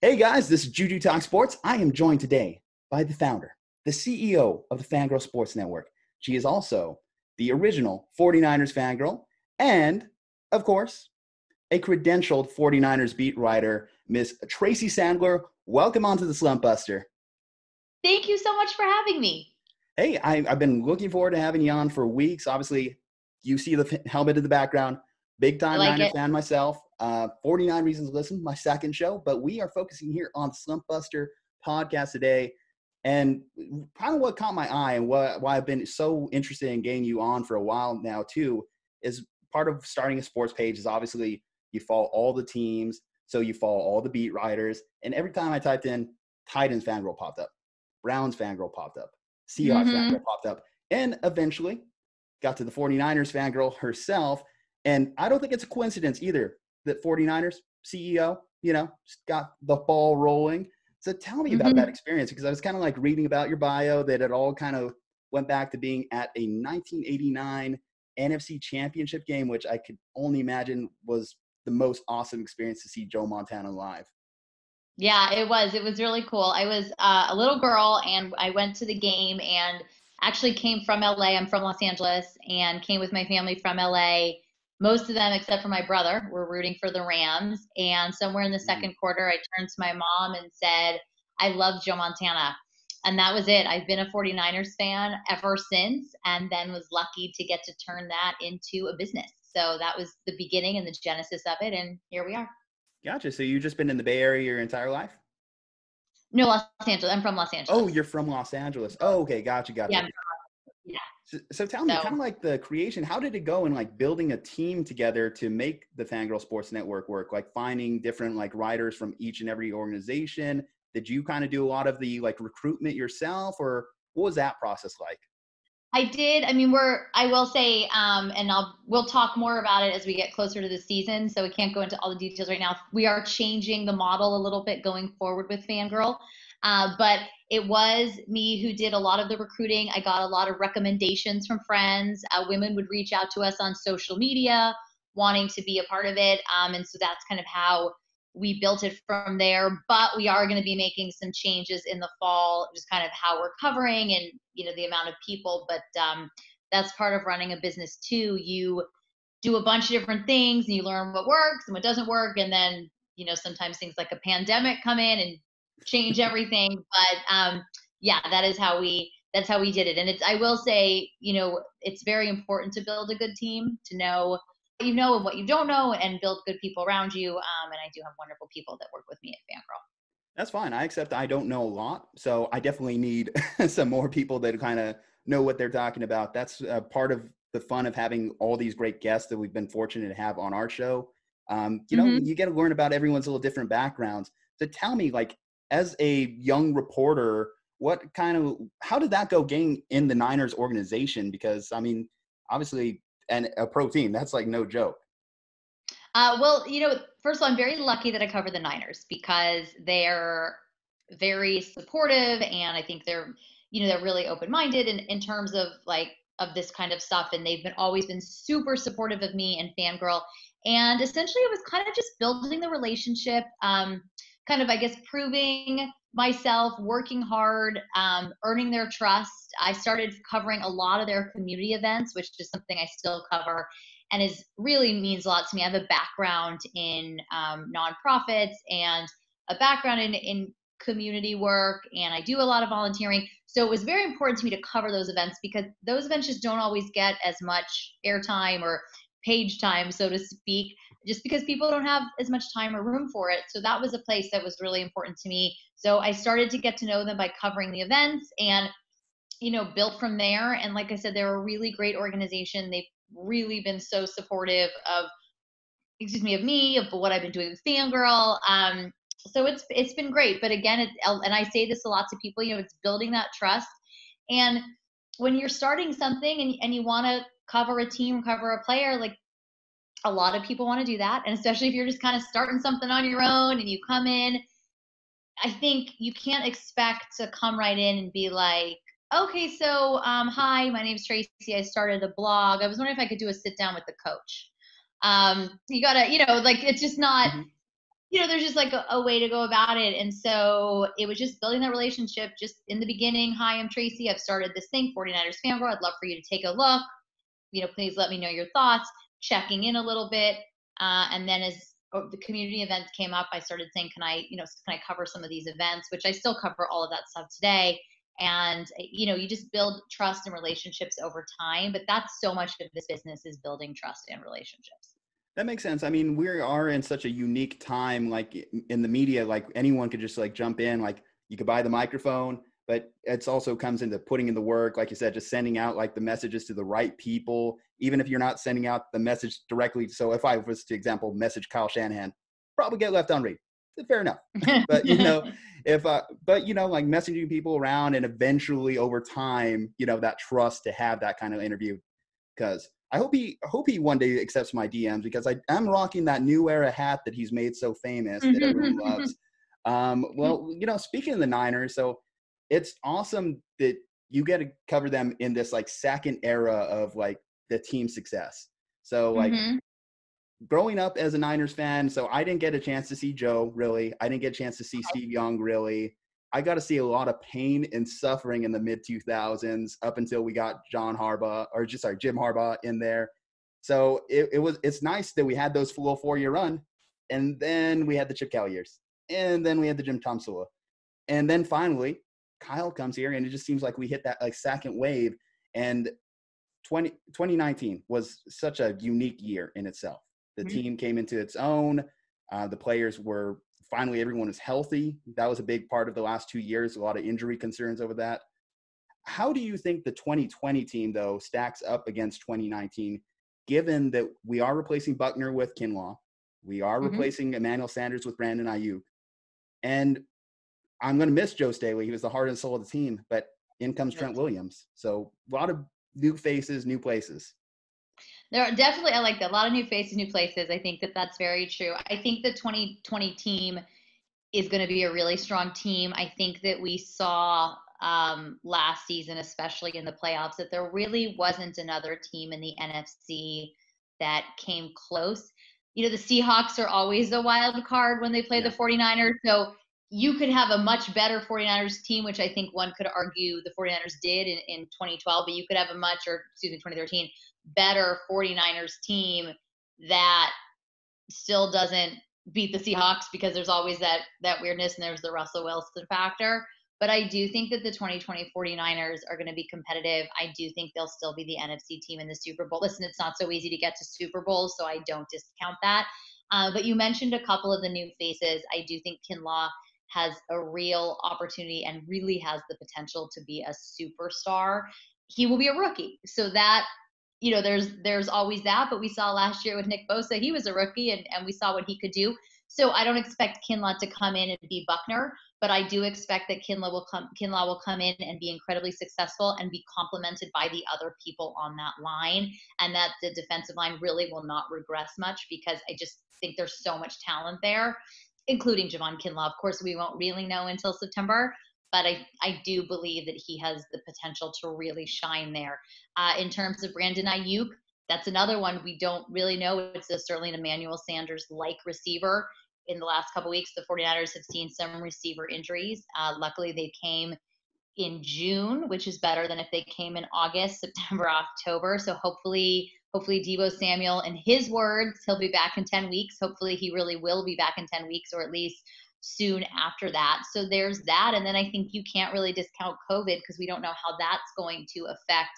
Hey guys, this is Juju Talk Sports. I am joined today by the founder, the CEO of the Fangirl Sports Network. She is also the original 49ers fangirl and, of course, a credentialed 49ers beat writer, Miss Tracy Sandler. Welcome onto the Slumpbuster. Thank you so much for having me. Hey, I've been looking forward to having you on for weeks. Obviously, you see the helmet in the background. Big time Niners fan myself. 49 Reasons to Listen, my second show. But we are focusing here on Slumpbuster Podcast today. And kind of what caught my eye and why I've been so interested in getting you on for a while now, too, is part of starting a sports page is obviously you follow all the teams. So you follow all the beat writers. And every time I typed in Titans fangirl popped up. Browns fangirl popped up. Seahawks fangirl popped up. And eventually got to the 49ers fangirl herself. And I don't think it's a coincidence either that 49ers CEO, just got the ball rolling. So tell me about that experience, because I was kind of like reading about your bio that it all kind of went back to being at a 1989 NFC Championship game, which I could only imagine was the most awesome experience to see Joe Montana live. Yeah, it was. It was really cool. I was a little girl, and I went to the game and actually came from LA. I'm from Los Angeles and came with my family from LA. Most of them, except for my brother, were rooting for the Rams. And somewhere in the second quarter, I turned to my mom and said, I love Joe Montana. And that was it. I've been a 49ers fan ever since, and then was lucky to get to turn that into a business. So that was the beginning and the genesis of it. And here we are. Gotcha. So you've just been in the Bay Area your entire life? No, Los Angeles. I'm from Los Angeles. Oh, you're from Los Angeles. Oh, okay. Gotcha. Yeah. So tell me, kind of like the creation, how did it go in like building a team together to make the Fangirl Sports Network work? Like finding different like writers from each and every organization. Did you kind of do a lot of the like recruitment yourself, or what was that process like? I did. I mean, I will say, and we'll talk more about it as we get closer to the season. So we can't go into all the details right now. We are changing the model a little bit going forward with Fangirl. But it was me who did a lot of the recruiting. I got a lot of recommendations from friends. Women would reach out to us on social media wanting to be a part of it. And so that's kind of how we built it from there. But we are going to be making some changes in the fall, just kind of how we're covering and, the amount of people. But that's part of running a business too. You do a bunch of different things and you learn what works and what doesn't work. And then, sometimes things like a pandemic come in and change everything. But yeah, that's how we did it. And I will say, it's very important to build a good team, to know what you know and what you don't know, and build good people around you. And I do have wonderful people that work with me at Fangirl. That's fine. I accept I don't know a lot. So I definitely need some more people that kind of know what they're talking about. That's part of the fun of having all these great guests that we've been fortunate to have on our show. You get to learn about everyone's little different backgrounds. So tell me, like, as a young reporter, how did that go getting in the Niners organization? Because, I mean, obviously, and a pro team, that's like no joke. Well, first of all, I'm very lucky that I cover the Niners because they're very supportive, and I think they're really open-minded in terms of of this kind of stuff. And they've always been super supportive of me and Fangirl. And essentially it was kind of just building the relationship, kind of, I guess, proving myself, working hard, earning their trust. I started covering a lot of their community events, which is something I still cover and really means a lot to me. I have a background in nonprofits and a background in community work, and I do a lot of volunteering. So it was very important to me to cover those events because those events just don't always get as much airtime or page time, so to speak, just because people don't have as much time or room for it. So that was a place that was really important to me. So I started to get to know them by covering the events and, built from there. And like I said, they're a really great organization. They've really been so supportive of me, of what I've been doing with Fangirl. So it's been great. But again, and I say this a lot to people, it's building that trust. And when you're starting something and you want to cover a team, cover a player, like a lot of people want to do that. And especially if you're just kind of starting something on your own and you come in, I think you can't expect to come right in and be like, okay, so hi, my name's Tracy. I started a blog. I was wondering if I could do a sit down with the coach. You gotta, it's just not, there's just like a way to go about it. And so it was just building that relationship just in the beginning. Hi, I'm Tracy. I've started this thing, 49ers Fangirl. I'd love for you to take a look. Please let me know your thoughts, checking in a little bit. And then as the community events came up, I started saying, can I cover some of these events, which I still cover all of that stuff today. And, you just build trust and relationships over time. But that's so much of this business is building trust and relationships. That makes sense. I mean, we are in such a unique time, like in the media, like anyone could just like jump in, like you could buy the microphone, but it's also comes into putting in the work, like you said, just sending out like the messages to the right people, even if you're not sending out the message directly. So if I was to example, message Kyle Shanahan, probably get left unread. Fair enough. But, like messaging people around and eventually over time, that trust to have that kind of interview, because I hope he one day accepts my DMs, because I'm rocking that new era hat that he's made so famous that everyone loves. Speaking of the Niners, so it's awesome that you get to cover them in this like second era of like the team success. So like growing up as a Niners fan, so I didn't get a chance to see Joe, really. I didn't get a chance to see Steve Young, really. I got to see a lot of pain and suffering in the mid-2000s up until we got Jim Harbaugh in there. So it's nice that we had those little 4-year run, and then we had the Chip Kelly years, and then we had the Jim Tomsula. And then finally, Kyle comes here, and it just seems like we hit that like second wave. And 2019 was such a unique year in itself. The team came into its own. The players were finally, everyone was healthy. That was a big part of the last 2 years, a lot of injury concerns over that. How do you think the 2020 team, though, stacks up against 2019, given that we are replacing Buckner with Kinlaw, we are replacing Emmanuel Sanders with Brandon Ayuk, and I'm going to miss Joe Staley. He was the heart and soul of the team, but in comes Trent Williams. So a lot of new faces, new places. There are definitely, I like that. A lot of new faces, new places. I think that that's very true. I think the 2020 team is going to be a really strong team. I think that we saw last season, especially in the playoffs, that there really wasn't another team in the NFC that came close. The Seahawks are always a wild card when they play the 49ers. So you could have a much better 49ers team, which I think one could argue the 49ers did in 2012, but you could have 2013, better 49ers team that still doesn't beat the Seahawks, because there's always that weirdness, and there's the Russell Wilson factor. But I do think that the 2020 49ers are going to be competitive. I do think they'll still be the NFC team in the Super Bowl. Listen, it's not so easy to get to Super Bowls, so I don't discount that. But you mentioned a couple of the new faces. I do think Kinlaw has a real opportunity and really has the potential to be a superstar. He will be a rookie. So that, there's always that, but we saw last year with Nick Bosa, he was a rookie, and we saw what he could do. So I don't expect Kinlaw to come in and be Buckner, but I do expect that Kinlaw will come in and be incredibly successful and be complemented by the other people on that line, and that the defensive line really will not regress much, because I just think there's so much talent there, including Javon Kinlaw. Of course, we won't really know until September, but I do believe that he has the potential to really shine there. In terms of Brandon Ayuk, that's another one we don't really know. It's certainly an Emmanuel Sanders-like receiver. In the last couple of weeks, the 49ers have seen some receiver injuries. Luckily, they came in June, which is better than if they came in August, September, October. So hopefully Deebo Samuel, in his words, he'll be back in 10 weeks. Hopefully he really will be back in 10 weeks, or at least soon after that. So there's that. And then I think you can't really discount COVID, because we don't know how that's going to affect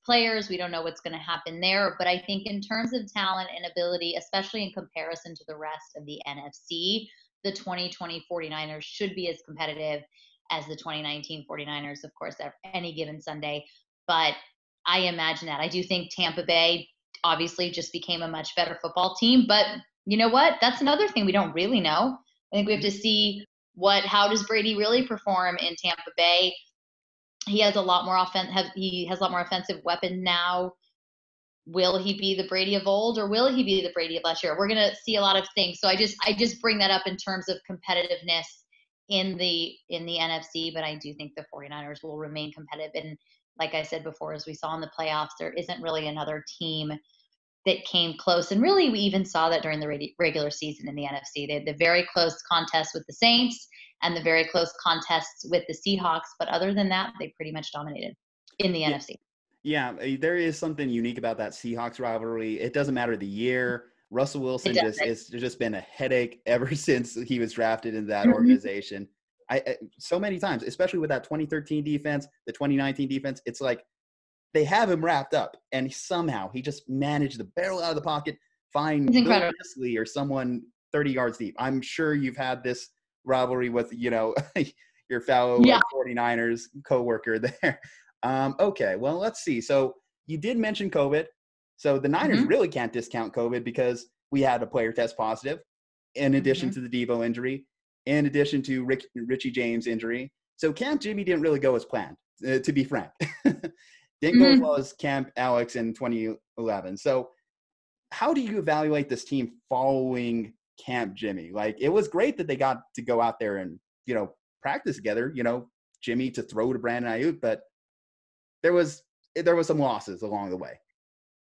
players. We don't know what's going to happen there. But I think in terms of talent and ability, especially in comparison to the rest of the NFC, the 2020 49ers should be as competitive as the 2019 49ers, of course, any given Sunday. But I imagine that. I do think Tampa Bay obviously just became a much better football team. But you know what? That's another thing we don't really know. I think we have to see how does Brady really perform in Tampa Bay. He has a lot more offensive weapon now. Will he be the Brady of old, or will he be the Brady of last year? We're going to see a lot of things. So I just bring that up in terms of competitiveness in the NFC, but I do think the 49ers will remain competitive. And like I said before, as we saw in the playoffs, there isn't really another team that came close. And really, we even saw that during the regular season in the NFC. They had the very close contest with the Saints and the very close contests with the Seahawks. But other than that, they pretty much dominated in the NFC. Yeah, there is something unique about that Seahawks rivalry. It doesn't matter the year. Russell Wilson it's just been a headache ever since he was drafted into that organization. So many times, especially with that 2013 defense, the 2019 defense, it's like they have him wrapped up, and somehow he just managed to barrel out of the pocket, find Bill Risley or someone 30 yards deep. I'm sure you've had this rivalry with, your fellow 49ers coworker there. Okay, well, let's see. So you did mention COVID. So the Niners really can't discount COVID because we had a player test positive in addition to the Devo injury, in addition to Richie James injury. So Camp Jimmy didn't really go as planned, to be frank. Didn't go as well as Camp Alex in 2011. So how do you evaluate this team following Camp Jimmy? Like, it was great that they got to go out there and, practice together, Jimmy to throw to Brandon Ayuk, but there was some losses along the way.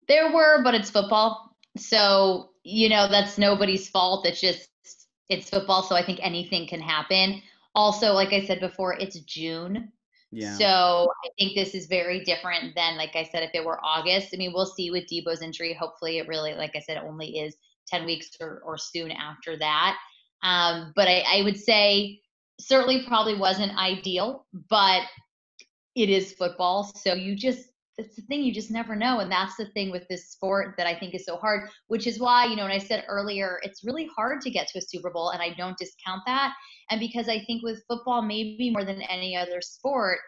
There were, but it's football. So, that's nobody's fault. It's football. So I think anything can happen. Also, like I said before, it's June. Yeah. So I think this is very different than, like I said, if it were August. I mean, we'll see with Deebo's injury. Hopefully it really, like I said, only is 10 weeks or soon after that. But I would say certainly probably wasn't ideal, but it is football. So it's the thing, you just never know. And that's the thing with this sport that I think is so hard, which is why, when I said earlier, it's really hard to get to a Super Bowl, and I don't discount that. And because I think with football, maybe more than any other sport,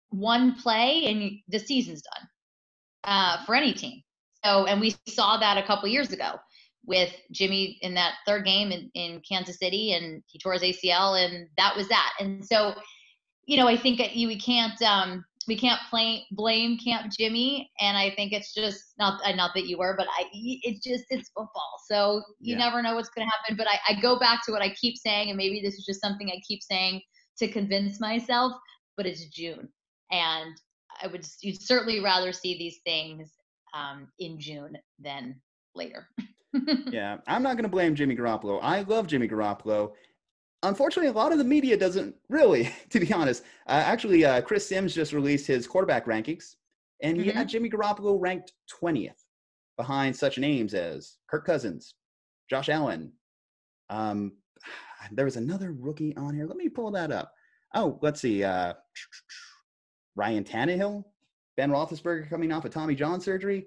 one play and the season's done for any team. So, and we saw that a couple years ago with Jimmy in that third game in Kansas City, and he tore his ACL, and that was that. And so, I think that we can't blame Camp Jimmy, and I think it's just not that you were, but it's football. So you never know what's going to happen. But I go back to what I keep saying, and maybe this is just something I keep saying to convince myself, but it's June. And you'd certainly rather see these things in June than later. Yeah, I'm not going to blame Jimmy Garoppolo. I love Jimmy Garoppolo. Unfortunately, a lot of the media doesn't really, to be honest. Actually, Chris Sims just released his quarterback rankings, and he had Jimmy Garoppolo ranked 20th behind such names as Kirk Cousins, Josh Allen. There was another rookie on here. Let me pull that up. Oh, let's see. Ryan Tannehill, Ben Roethlisberger coming off of Tommy John surgery.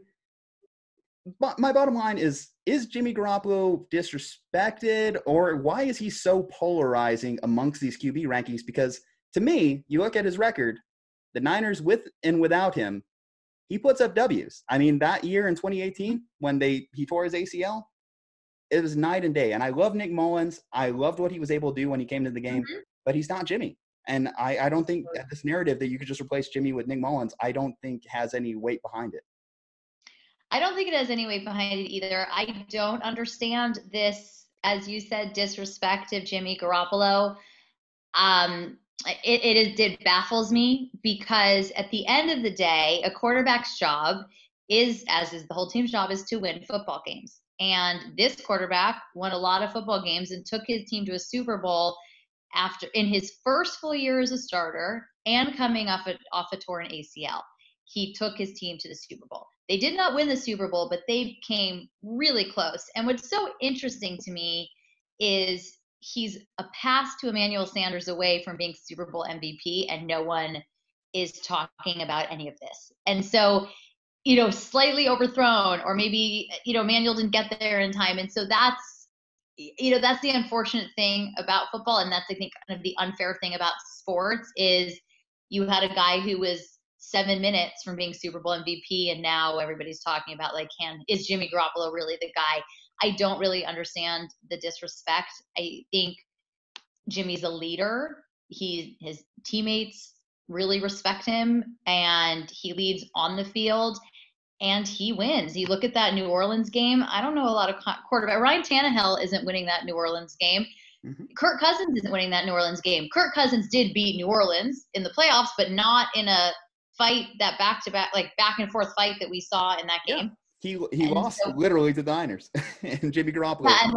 But my bottom line is Jimmy Garoppolo disrespected, or why is he so polarizing amongst these QB rankings? Because to me, you look at his record, the Niners with and without him, he puts up W's. I mean, that year in 2018 when he tore his ACL, it was night and day. And I love Nick Mullins. I loved what he was able to do when he came to the game, but he's not Jimmy. And I don't think that this narrative that you could just replace Jimmy with Nick Mullins, I don't think has any weight behind it. I don't think it has any weight behind it either. I don't understand this, as you said, disrespect of Jimmy Garoppolo. It baffles me, because at the end of the day, a quarterback's job is, as is the whole team's job, is to win football games. And this quarterback won a lot of football games and took his team to a Super Bowl in his first full year as a starter and coming off a torn ACL. He took his team to the Super Bowl. They did not win the Super Bowl, but they came really close. And what's so interesting to me is he's a pass to Emmanuel Sanders away from being Super Bowl MVP, and no one is talking about any of this. And so, slightly overthrown, or maybe, Emmanuel didn't get there in time. And so that's the unfortunate thing about football. And that's, I think, kind of the unfair thing about sports is you had a guy who was 7 minutes from being Super Bowl MVP, and now everybody's talking about, like, is Jimmy Garoppolo really the guy? I don't really understand the disrespect. I think Jimmy's a leader. His teammates really respect him, and he leads on the field, and he wins. You look at that New Orleans game. I don't know a lot of quarterback. Ryan Tannehill isn't winning that New Orleans game. Kirk Cousins isn't winning that New Orleans game. Kirk Cousins did beat New Orleans in the playoffs, but not in a fight, that back-to-back, like back and forth fight that we saw in that game. He lost literally to the Niners and Jimmy Garoppolo. Yeah,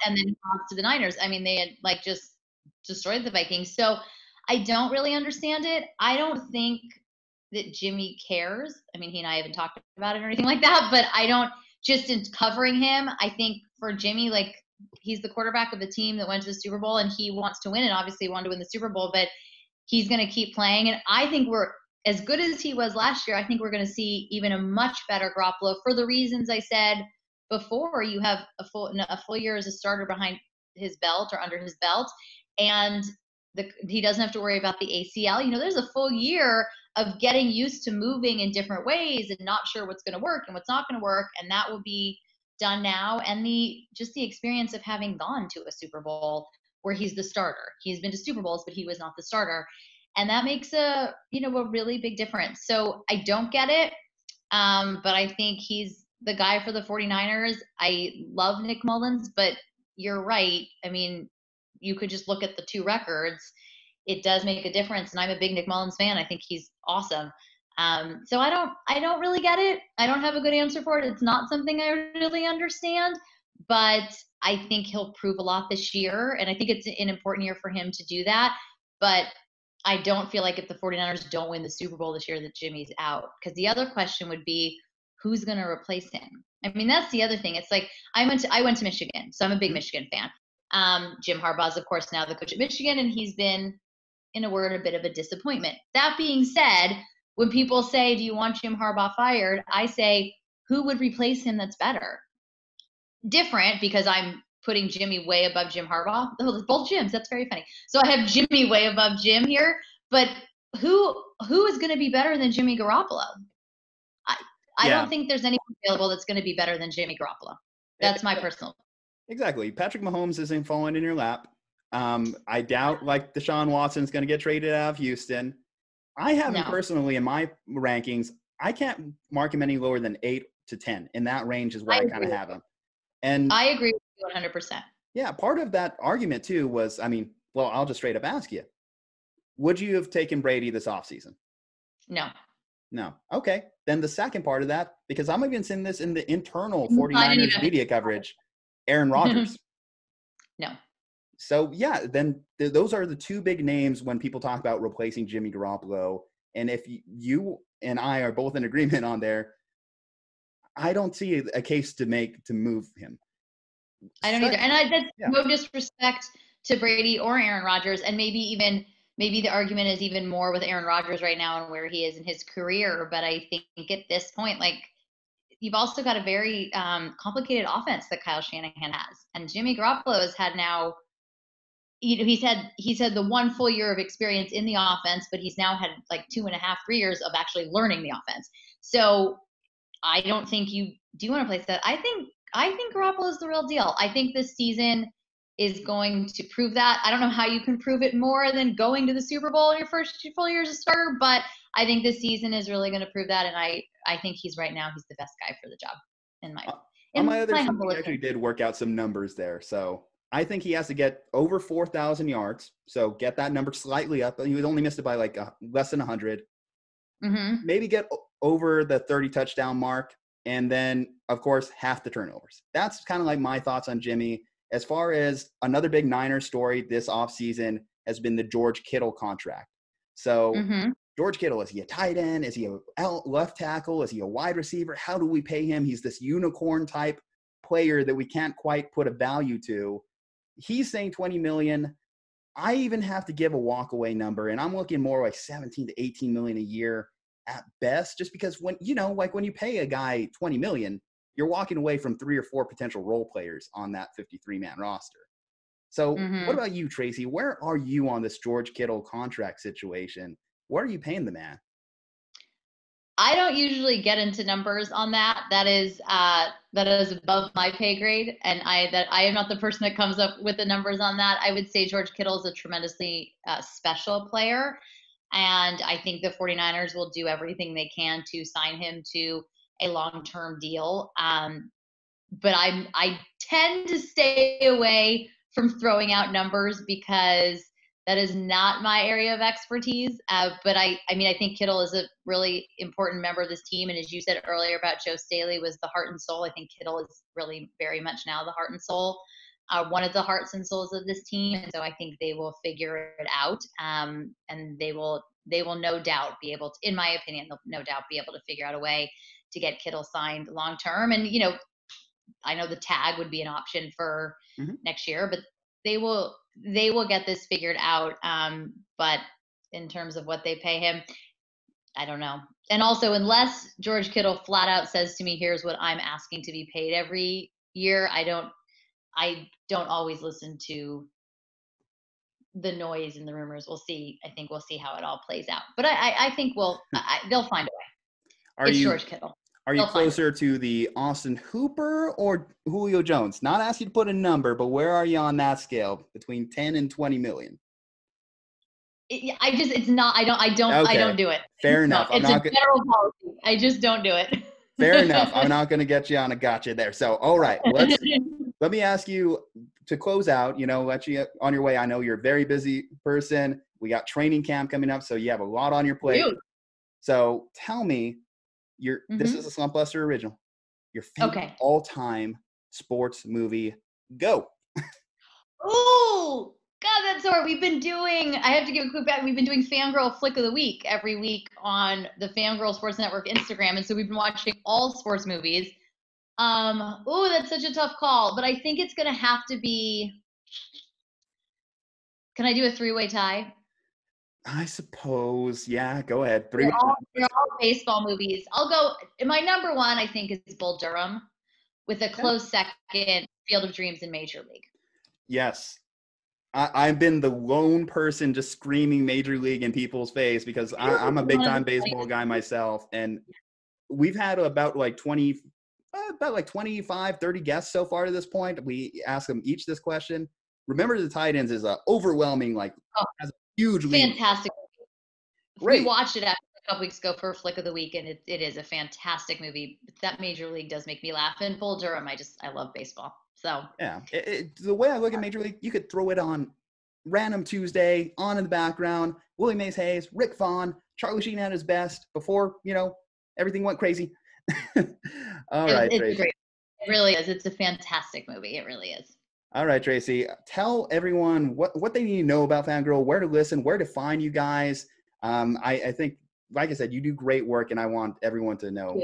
and then he lost to the Niners. I mean, they had like just destroyed the Vikings. So I don't really understand it. I don't think that Jimmy cares. I mean, he and I haven't talked about it or anything like that, but I don't, just in covering him, I think for Jimmy, like, he's the quarterback of the team that went to the Super Bowl and he wants to win, and obviously wanted to win the Super Bowl, but he's going to keep playing. And I think we're as good as he was last year. I think we're going to see even a much better Garoppolo for the reasons I said before. You have a full year as a starter behind his belt or under his belt, and he doesn't have to worry about the ACL. There's a full year of getting used to moving in different ways and not sure what's going to work and what's not going to work, and that will be done now. And the experience of having gone to a Super Bowl where he's the starter. He's been to Super Bowls, but he was not the starter. And that makes a really big difference. So I don't get it. But I think he's the guy for the 49ers. I love Nick Mullins, but you're right. I mean, you could just look at the two records. It does make a difference. And I'm a big Nick Mullins fan. I think he's awesome. So I don't really get it. I don't have a good answer for it. It's not something I really understand, but I think he'll prove a lot this year. And I think it's an important year for him to do that. But I don't feel like if the 49ers don't win the Super Bowl this year that Jimmy's out. Because the other question would be, who's going to replace him? I mean, that's the other thing. It's like I went to Michigan, so I'm a big Michigan fan. Jim Harbaugh's, of course, now the coach at Michigan, and he's been, in a word, a bit of a disappointment. That being said, when people say, do you want Jim Harbaugh fired? I say, who would replace him that's better? Different, because I'm putting Jimmy way above Jim Harbaugh. Both Jims. That's very funny. So I have Jimmy way above Jim here. But who is going to be better than Jimmy Garoppolo? I don't think there's anyone available that's going to be better than Jimmy Garoppolo. That's my personal. Exactly. Patrick Mahomes isn't falling in your lap. I doubt like Deshaun Watson's going to get traded out of Houston. I have him personally in my rankings. I can't mark him any lower than 8 to 10. In that range is where I kind of have him. And I agree with you 100%. Yeah, part of that argument too was, I'll just straight up ask you. Would you have taken Brady this offseason? No. Okay. Then the second part of that, because I'm even seeing this in the internal 49ers media coverage, Aaron Rodgers. No. So, yeah, then those are the two big names when people talk about replacing Jimmy Garoppolo. And if you and I are both in agreement on there, I don't see a case to move him. I don't either. And that's no disrespect to Brady or Aaron Rodgers. And maybe the argument is even more with Aaron Rodgers right now and where he is in his career. But I think at this point, like, you've also got a very complicated offense that Kyle Shanahan has. And Jimmy Garoppolo has had now, he's had the one full year of experience in the offense, but he's now had like 2.5, 3 years of actually learning the offense. So I don't think you do want to place that. I think Garoppolo is the real deal. I think this season is going to prove that. I don't know how you can prove it more than going to the Super Bowl your first full year as a starter, but I think this season is really going to prove that. And I think he's right now, he's the best guy for the job on my other side, he actually did work out some numbers there. So I think he has to get over 4,000 yards. So get that number slightly up. He only missed it by like less than 100. Mm-hmm. Maybe get over the 30 touchdown mark. And then, of course, half the turnovers. That's kind of like my thoughts on Jimmy. As far as another big Niners story this offseason has been the George Kittle contract. So George Kittle, is he a tight end? Is he a left tackle? Is he a wide receiver? How do we pay him? He's this unicorn type player that we can't quite put a value to. He's saying $20 million. I even have to give a walkaway number, and I'm looking more like 17 to 18 million a year at best, just because when you pay a guy $20 million, you're walking away from 3 or 4 potential role players on that 53-man roster. So what about you, Tracy? Where are you on this George Kittle contract situation? What are you paying the man? I don't usually get into numbers on that. That is above my pay grade, and I am not the person that comes up with the numbers on that. I would say George Kittle is a tremendously special player, and I think the 49ers will do everything they can to sign him to a long-term deal. But I tend to stay away from throwing out numbers because That is not my area of expertise. But I mean, I think Kittel is a really important member of this team. And as you said earlier about Joe Staley was the heart and soul, I think Kittel is really very much now the heart and soul, one of the hearts and souls of this team. And so I think they will figure it out. And they will no doubt be able to, in my opinion, they'll no doubt be able to figure out a way to get Kittel signed long term. And, I know the tag would be an option for next year, but they will get this figured out. But in terms of what they pay him, I don't know. And also, unless George Kittle flat out says to me, here's what I'm asking to be paid every year, I don't always listen to the noise and the rumors. We'll see. I think we'll see how it all plays out. But I think they'll find a way. It's George Kittle. Are you closer to the Austin Hooper or Julio Jones? Not asking you to put a number, but where are you on that scale between 10 and 20 million? I don't do it. Fair enough. It's a general policy. I just don't do it. Fair enough. I'm not going to get you on a gotcha there. So, all right, let me ask you to close out, let you on your way. I know you're a very busy person. We got training camp coming up, so you have a lot on your plate. Dude. So tell me, this is a Slumpbuster original. Your favorite all-time sports movie. Go. Oh, God, that's hard. I have to give a quick back. We've been doing Fangirl Flick of the Week every week on the Fangirl Sports Network Instagram. And so we've been watching all sports movies. That's such a tough call. But I think it's going to have to be, can I do a three-way tie? I suppose. Yeah, go ahead. They're all baseball movies. I'll go. My number one, I think, is Bull Durham, with a close second, Field of Dreams and Major League. Yes. I've been the lone person just screaming Major League in people's face because I'm a big-time baseball guy myself. And we've had about 25, 30 guests so far to this point. We ask them each this question. Remember the Tight Ends is overwhelming, has a huge lead. Fantastic movie. We watched it a couple weeks ago for Flick of the Week, and it is a fantastic movie. That Major League does make me laugh. And Bull Durham, I love baseball. So yeah, the way I look at Major League, you could throw it on random Tuesday, on in the background. Willie Mays Hayes, Rick Vaughn, Charlie Sheen at his best before everything went crazy. All right, Tracy. Great. It really is. It's a fantastic movie. It really is. All right, Tracy. Tell everyone what they need to know about Fangirl, where to listen, where to find you guys. I think, like I said, you do great work, and I want everyone to know.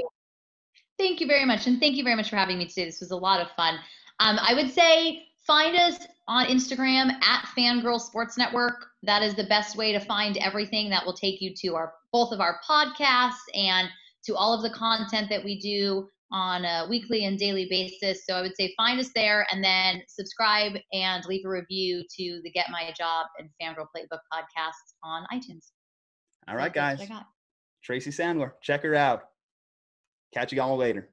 Thank you very much, and thank you very much for having me today. This was a lot of fun. I would say find us on Instagram at Fangirl Sports Network. That is the best way to find everything. That will take you to both of our podcasts and to all of the content that we do on a weekly and daily basis. So I would say find us there and then subscribe and leave a review to the Get My Job and Fangirl Playbook podcasts on iTunes. All right, guys. Tracy Sandler. Check her out. Catch you all later.